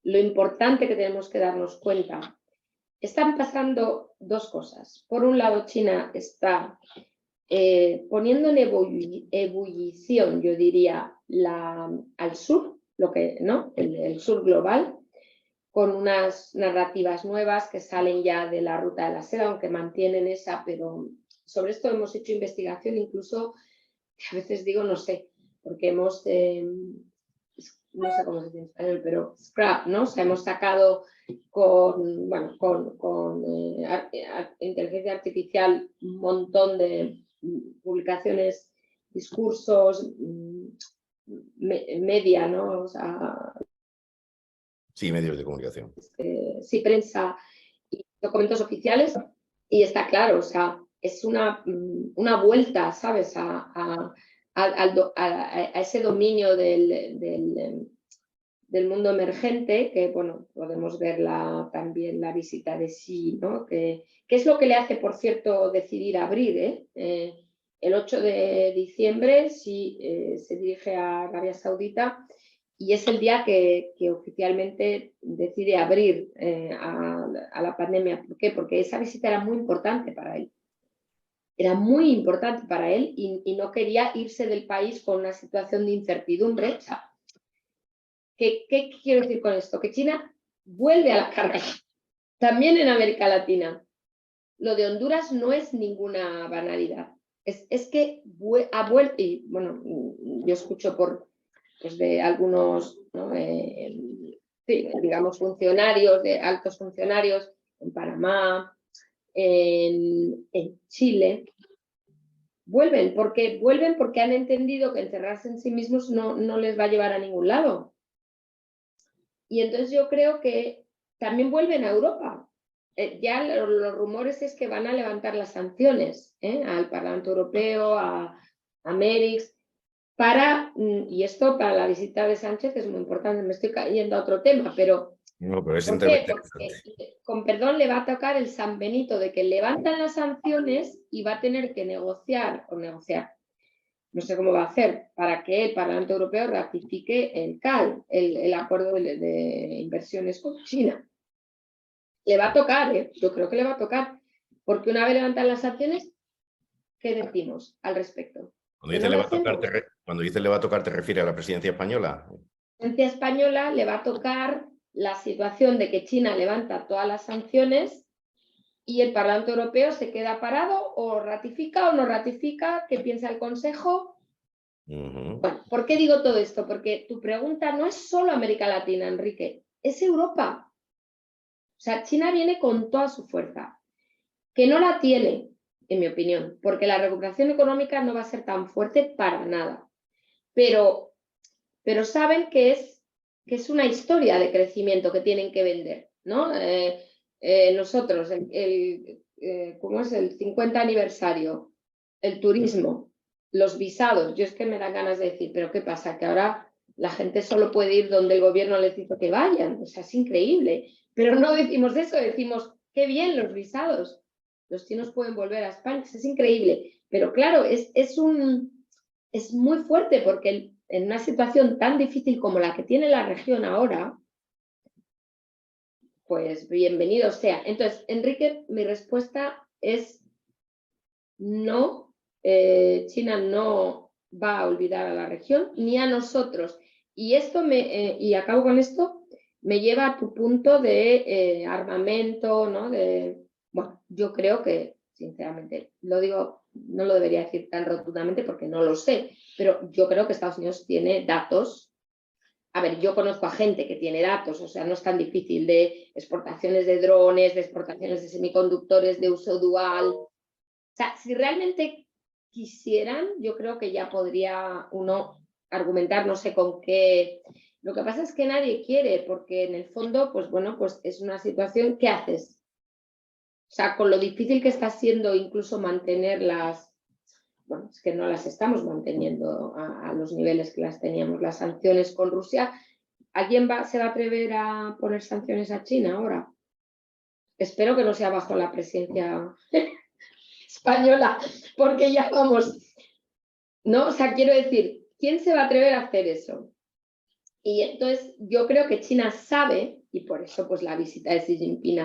importante que tenemos que darnos cuenta. Están pasando 2 cosas. Por un lado, China está poniendo en ebullición, yo diría, al sur, ¿no? el sur global, con unas narrativas nuevas que salen ya de la ruta de la seda, aunque mantienen esa, pero sobre esto hemos hecho investigación, incluso, a veces digo, no sé, porque hemos, no sé cómo se dice en español, pero scrap, ¿no? O sea, hemos sacado con inteligencia artificial un montón de publicaciones, discursos, media, ¿no? O sea, Sí, medios de comunicación. Sí, prensa y documentos oficiales, y está claro, o sea, es una vuelta, ¿sabes?, a ese dominio del mundo emergente, que, bueno, podemos ver también la visita de Xi, ¿no? Que es lo que le hace, por cierto, decidir abrir, el 8 de diciembre Xi se dirige a Arabia Saudita y es el día que oficialmente decide abrir a la pandemia. ¿Por qué? Porque esa visita era muy importante para él. Era muy importante para él y no quería irse del país con una situación de incertidumbre. O sea, ¿qué quiero decir con esto? Que China vuelve a la carga, también en América Latina. Lo de Honduras no es ninguna banalidad. Es que ha vuelto, y bueno, yo escucho pues de algunos, ¿no? Sí, digamos, funcionarios, de altos funcionarios en Panamá, en Chile. Vuelven porque han entendido que encerrarse en sí mismos no les va a llevar a ningún lado. Y entonces yo creo que también vuelven a Europa. Ya los rumores es que van a levantar las sanciones al Parlamento Europeo, a Merix, y esto para la visita de Sánchez es muy importante. Me estoy yendo a otro tema, pero No, pero es ¿por qué? Porque, con perdón, le va a tocar el San Benito de que levantan las sanciones y va a tener que negociar, no sé cómo va a hacer, para que el Parlamento Europeo ratifique el CAL, el acuerdo de inversiones con China. Le va a tocar, yo creo que le va a tocar, porque una vez levantan las sanciones, ¿qué decimos al respecto? Cuando dice, le va a tocar, ¿te refiere a la presidencia española? La presidencia española le va a tocar la situación de que China levanta todas las sanciones y el Parlamento Europeo se queda parado, o ratifica o no ratifica. ¿Qué piensa el Consejo? Bueno, ¿por qué digo todo esto? Porque tu pregunta no es solo América Latina, Enrique, es Europa. O sea, China viene con toda su fuerza, que no la tiene, en mi opinión, porque la recuperación económica no va a ser tan fuerte para nada. Pero saben que es una historia de crecimiento que tienen que vender, ¿no? Nosotros, ¿cómo es? El 50 aniversario, el turismo, los visados. Yo es que me dan ganas de decir, ¿pero qué pasa? Que ahora la gente solo puede ir donde el gobierno les dice que vayan. O sea, es increíble. Pero no decimos eso, decimos, qué bien los visados. Los chinos pueden volver a España, es increíble. Pero claro, es muy fuerte porque en una situación tan difícil como la que tiene la región ahora, pues bienvenido sea. Entonces, Enrique, mi respuesta es no, China no va a olvidar a la región ni a nosotros. Y esto y acabo con esto, me lleva a tu punto de armamento, ¿no? Bueno, yo creo que, sinceramente, lo digo, no lo debería decir tan rotundamente porque no lo sé, pero yo creo que Estados Unidos tiene datos. A ver, yo conozco a gente que tiene datos, o sea, no es tan difícil, de exportaciones de drones, de exportaciones de semiconductores de uso dual, sea, si realmente quisieran, yo creo que ya podría uno argumentar, no sé con qué. Lo que pasa es que nadie quiere, porque en el fondo, pues bueno, pues es una situación, ¿qué haces? O sea, con lo difícil que está siendo incluso mantenerlas, bueno, es que no las estamos manteniendo a los niveles que las teníamos, las sanciones con Rusia. ¿Alguien se va a atrever a poner sanciones a China ahora? Espero que no sea bajo la presidencia española, porque ya vamos, ¿no? O sea, quiero decir, ¿quién se va a atrever a hacer eso? Y entonces yo creo que China sabe, y por eso pues la visita de Xi Jinping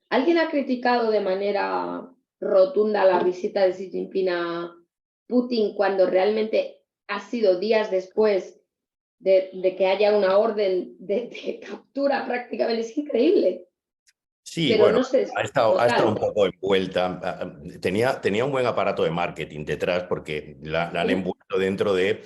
¿Alguien ha criticado de manera rotunda la visita de Xi Jinping a Putin cuando realmente ha sido días después de que haya una orden de captura prácticamente? Es increíble. Sí, Pero bueno, no sé, ha estado un total. poco envuelta. Tenía un buen aparato de marketing detrás porque la han envuelto dentro de,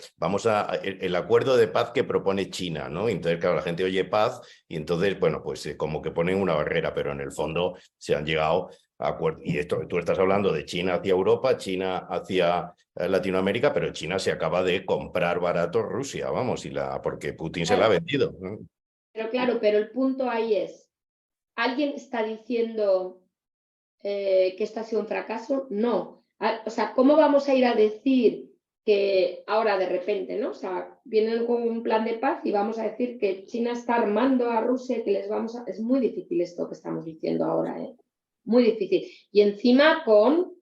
el acuerdo de paz que propone China, ¿no? Entonces, claro, la gente oye paz y entonces, bueno, pues como que ponen una barrera, pero en el fondo se han llegado a acuerdos. Y esto, tú estás hablando de China hacia Europa, China hacia Latinoamérica, pero China se acaba de comprar barato Rusia, vamos, porque Putin se la ha Claro, vendido, ¿no? pero claro, pero el punto ahí es, ¿alguien está diciendo que esto ha sido un fracaso? No. O sea, ¿cómo vamos a ir a decir que ahora de repente, ¿no? O sea, vienen con un plan de paz y vamos a decir que China está armando a Rusia, que les vamos a... Es muy difícil esto que estamos diciendo ahora, ¿eh? Muy difícil. Y encima con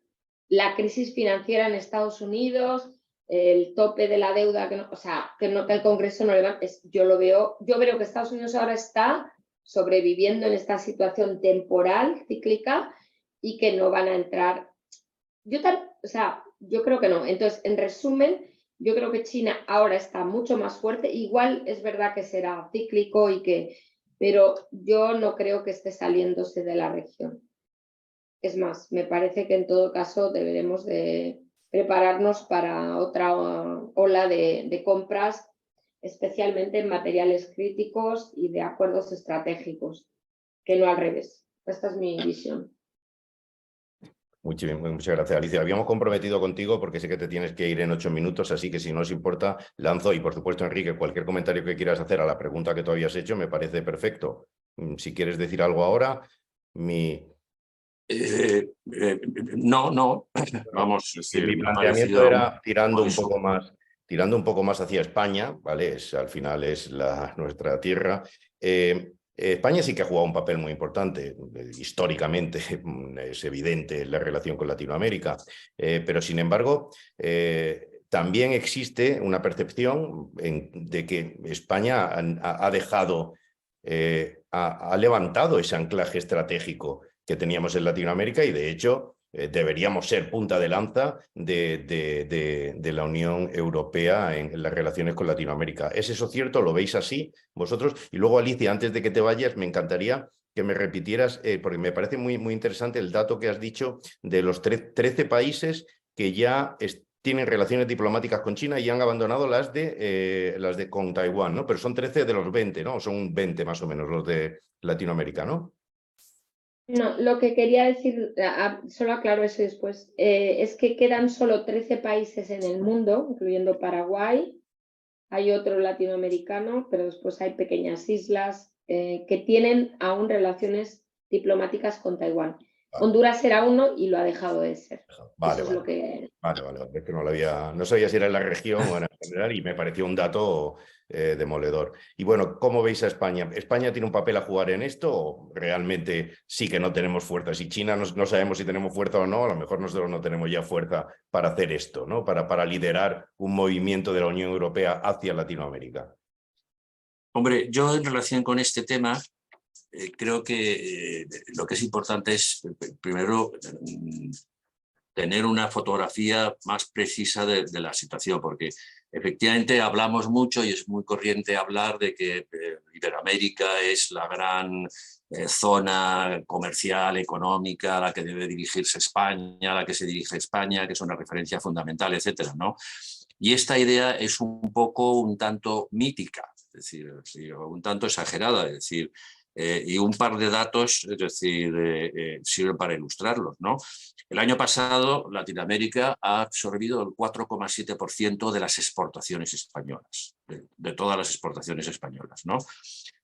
la crisis financiera en Estados Unidos, el tope de la deuda, que no, o sea, que el Congreso no le va... yo veo que Estados Unidos ahora está sobreviviendo en esta situación temporal, cíclica, y que no van a entrar. Yo creo que no. Entonces, en resumen, yo creo que China ahora está mucho más fuerte. Igual es verdad que será cíclico pero yo no creo que esté saliéndose de la región. Es más, me parece que en todo caso deberemos de prepararnos para otra ola de compras, especialmente en materiales críticos y de acuerdos estratégicos, que no al revés. Esta es mi visión. Muchas gracias, Alicia. Habíamos comprometido contigo porque sé que te tienes que ir en 8 minutos, así que si no os importa, lanzo y por supuesto, Enrique, cualquier comentario que quieras hacer a la pregunta que tú habías hecho me parece perfecto. Si quieres decir algo ahora, No, vamos, es decir, mi me ha planteamiento parecido era tirando muy un poco más hacia España, ¿vale? Al final es nuestra tierra. España sí que ha jugado un papel muy importante, históricamente, es evidente la relación con Latinoamérica, pero sin embargo, también existe una percepción de que España ha dejado, ha levantado ese anclaje estratégico que teníamos en Latinoamérica y de hecho deberíamos ser punta de lanza de la Unión Europea en las relaciones con Latinoamérica. ¿Es eso cierto? ¿Lo veis así vosotros? Y luego, Alicia, antes de que te vayas, me encantaría que me repitieras, porque me parece muy, muy interesante el dato que has dicho de los 13 países que ya tienen relaciones diplomáticas con China y han abandonado las de con Taiwán, ¿no? Pero son 13 de los 20, ¿no? Son 20 más o menos los de Latinoamérica, ¿no? No, lo que quería decir, solo aclaro eso después, es que quedan solo 13 países en el mundo, incluyendo Paraguay, hay otro latinoamericano, pero después hay pequeñas islas que tienen aún relaciones diplomáticas con Taiwán. Vale. Honduras era uno y lo ha dejado de ser. Vale, Eso es vale. lo que... Vale. Es que no sabía si era en la región o en general y me pareció un dato demoledor. Y bueno, ¿cómo veis a España? ¿España tiene un papel a jugar en esto o realmente sí que no tenemos fuerza? Si China no sabemos si tenemos fuerza o no, a lo mejor nosotros no tenemos ya fuerza para hacer esto, ¿no? Para liderar un movimiento de la Unión Europea hacia Latinoamérica. Hombre, yo en relación con este tema creo que lo que es importante es, primero, tener una fotografía más precisa de la situación, porque efectivamente hablamos mucho y es muy corriente hablar de que Iberoamérica es la gran zona comercial, económica, a la que debe dirigirse España, a la que se dirige España, que es una referencia fundamental, etcétera, ¿no? Y esta idea es un tanto mítica, es decir, un tanto exagerada, es decir, Y un par de datos, es decir, sirven para ilustrarlos, ¿no? El año pasado Latinoamérica ha absorbido el 4,7% de las exportaciones españolas, de todas las exportaciones españolas, ¿no?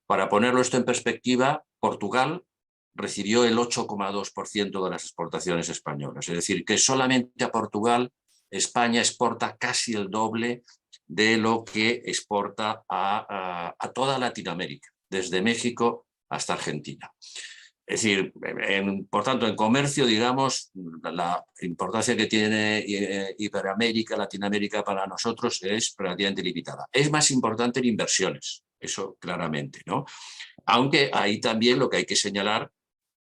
Para ponerlo esto en perspectiva, Portugal recibió el 8,2% de las exportaciones españolas. Es decir, que solamente a Portugal España exporta casi el doble de lo que exporta a toda Latinoamérica, desde México hasta Argentina. Es decir, por tanto, en comercio, digamos, la importancia que tiene Iberoamérica, Latinoamérica para nosotros es relativamente limitada. Es más importante en inversiones, eso claramente, ¿no? Aunque ahí también lo que hay que señalar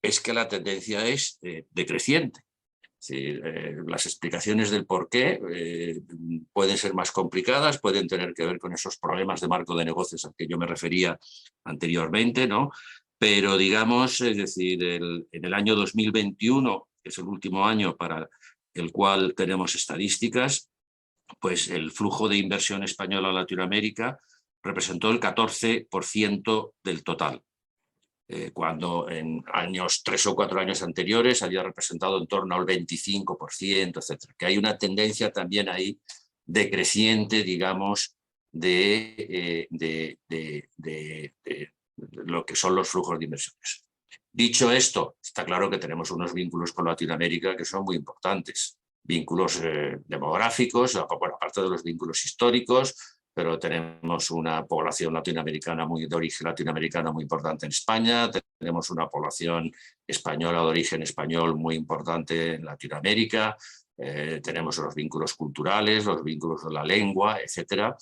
es que la tendencia es decreciente. Es decir, las explicaciones del por qué pueden ser más complicadas, pueden tener que ver con esos problemas de marco de negocios a que yo me refería anteriormente, ¿no? Pero digamos, es decir, en el año 2021, que es el último año para el cual tenemos estadísticas, pues el flujo de inversión española a Latinoamérica representó el 14% del total. Cuando en 3 o 4 años anteriores había representado en torno al 25%, etc. Que hay una tendencia también ahí decreciente, digamos, de lo que son los flujos de inversiones. Dicho esto, está claro que tenemos unos vínculos con Latinoamérica que son muy importantes. Vínculos demográficos, bueno, aparte de los vínculos históricos, pero tenemos una población latinoamericana de origen latinoamericano muy importante en España, tenemos una población española de origen español muy importante en Latinoamérica, tenemos los vínculos culturales, los vínculos de la lengua, etc.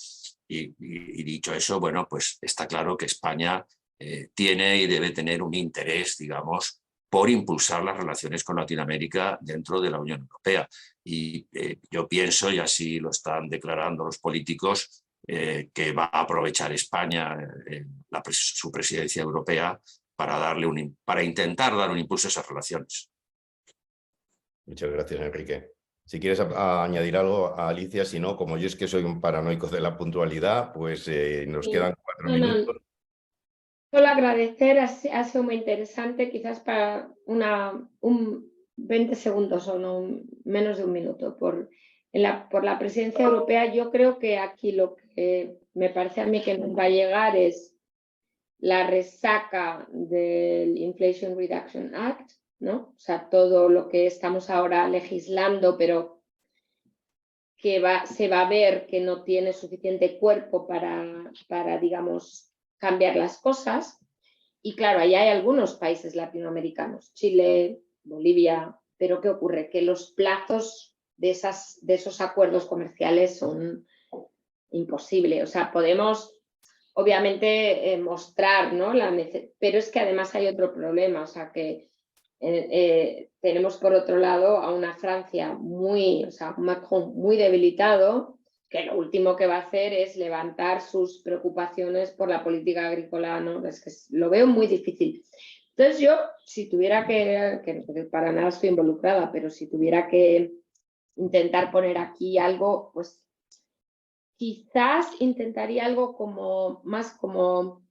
Y dicho eso, bueno, pues está claro que España tiene y debe tener un interés, digamos, por impulsar las relaciones con Latinoamérica dentro de la Unión Europea. Y yo pienso, y así lo están declarando los políticos, que va a aprovechar España su presidencia europea para intentar dar un impulso a esas relaciones. Muchas gracias, Enrique. Si quieres añadir algo a Alicia, si no, como yo es que soy un paranoico de la puntualidad, pues nos quedan 4 minutos. Solo agradecer, ha sido muy interesante, quizás para 20 segundos o no, menos de un minuto, por la presidencia europea. Yo creo que aquí lo que me parece a mí que nos va a llegar es la resaca del Inflation Reduction Act, ¿no? O sea, todo lo que estamos ahora legislando, pero que se va a ver que no tiene suficiente cuerpo para digamos, cambiar las cosas. Y claro, allá hay algunos países latinoamericanos, Chile, Bolivia, pero ¿qué ocurre? Que los plazos de esos acuerdos comerciales son imposibles. O sea, podemos obviamente mostrar, ¿no? Pero es que además hay otro problema, o sea, que tenemos por otro lado a una Francia un Macron muy debilitado, que lo último que va a hacer es levantar sus preocupaciones por la política agrícola, ¿no? Es que lo veo muy difícil. Entonces yo, si tuviera que para nada estoy involucrada, pero si tuviera que intentar poner aquí algo, pues quizás intentaría algo más como,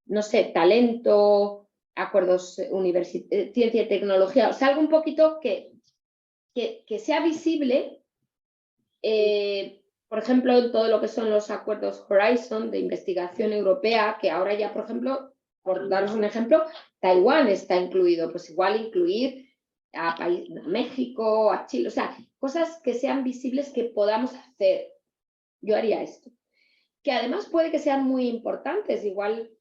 no sé, talento, acuerdos ciencia y tecnología, o sea, algo un poquito que sea visible, por ejemplo, en todo lo que son los acuerdos Horizon de investigación europea, que ahora ya, por ejemplo, por daros un ejemplo, Taiwán está incluido, pues igual incluir a México, a Chile, o sea, cosas que sean visibles que podamos hacer. Yo haría esto. Que además puede que sean muy importantes, igual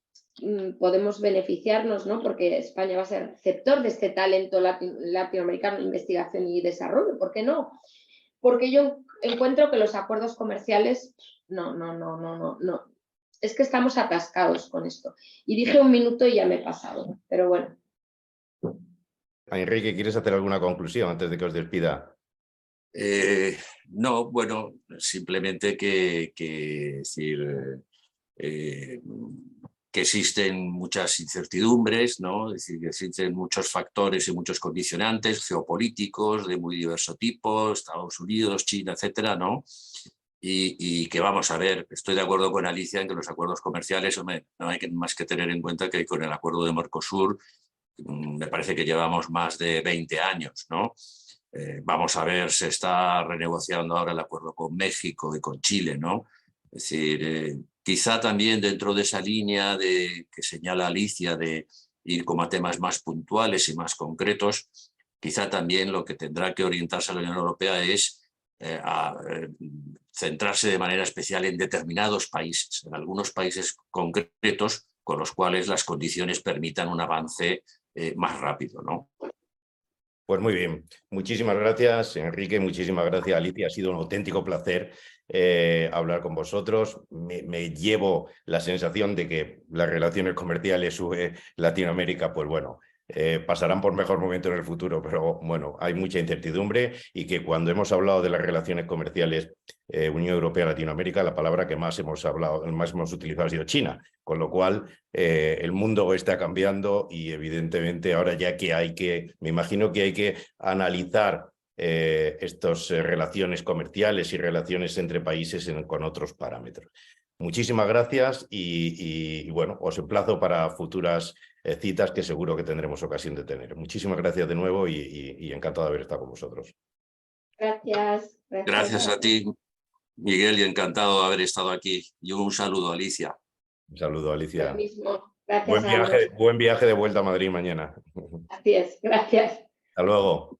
podemos beneficiarnos, ¿no? Porque España va a ser receptor de este talento latinoamericano en investigación y desarrollo, ¿por qué no? Porque yo encuentro que los acuerdos comerciales, no. Es que estamos atascados con esto. Y dije un minuto y ya me he pasado, pero bueno. Enrique, ¿quieres hacer alguna conclusión antes de que os despida? No, bueno, simplemente que existen muchas incertidumbres, ¿no? Es decir, que existen muchos factores y muchos condicionantes geopolíticos de muy diverso tipo, Estados Unidos, China, etcétera, ¿no? y que vamos a ver, estoy de acuerdo con Alicia en que los acuerdos comerciales, hombre, no hay más que tener en cuenta que con el acuerdo de Mercosur me parece que llevamos más de 20 años, ¿no? Vamos a ver, se está renegociando ahora el acuerdo con México y con Chile, ¿no? Es decir, quizá también dentro de esa línea que señala Alicia de ir como a temas más puntuales y más concretos, quizá también lo que tendrá que orientarse la Unión Europea es centrarse de manera especial en determinados países, en algunos países concretos con los cuales las condiciones permitan un avance más rápido, ¿no? Pues muy bien, muchísimas gracias Enrique, muchísimas gracias Alicia, ha sido un auténtico placer hablar con vosotros. Me llevo la sensación de que las relaciones comerciales UE-Latinoamérica, pues bueno, pasarán por mejor momento en el futuro, pero bueno, hay mucha incertidumbre y que cuando hemos hablado de las relaciones comerciales Unión Europea-Latinoamérica, la palabra que más hemos utilizado ha sido China, con lo cual el mundo está cambiando y evidentemente ahora ya que me imagino que hay que analizar estas relaciones comerciales y relaciones entre países con otros parámetros. Muchísimas gracias y bueno, os emplazo para futuras citas que seguro que tendremos ocasión de tener. Muchísimas gracias de nuevo y encantado de haber estado con vosotros. Gracias. Gracias a ti, Miguel, y encantado de haber estado aquí. Y un saludo, Alicia. Un saludo, Alicia. Lo mismo. Gracias. Buen viaje de vuelta a Madrid mañana. Así es, gracias. Hasta luego.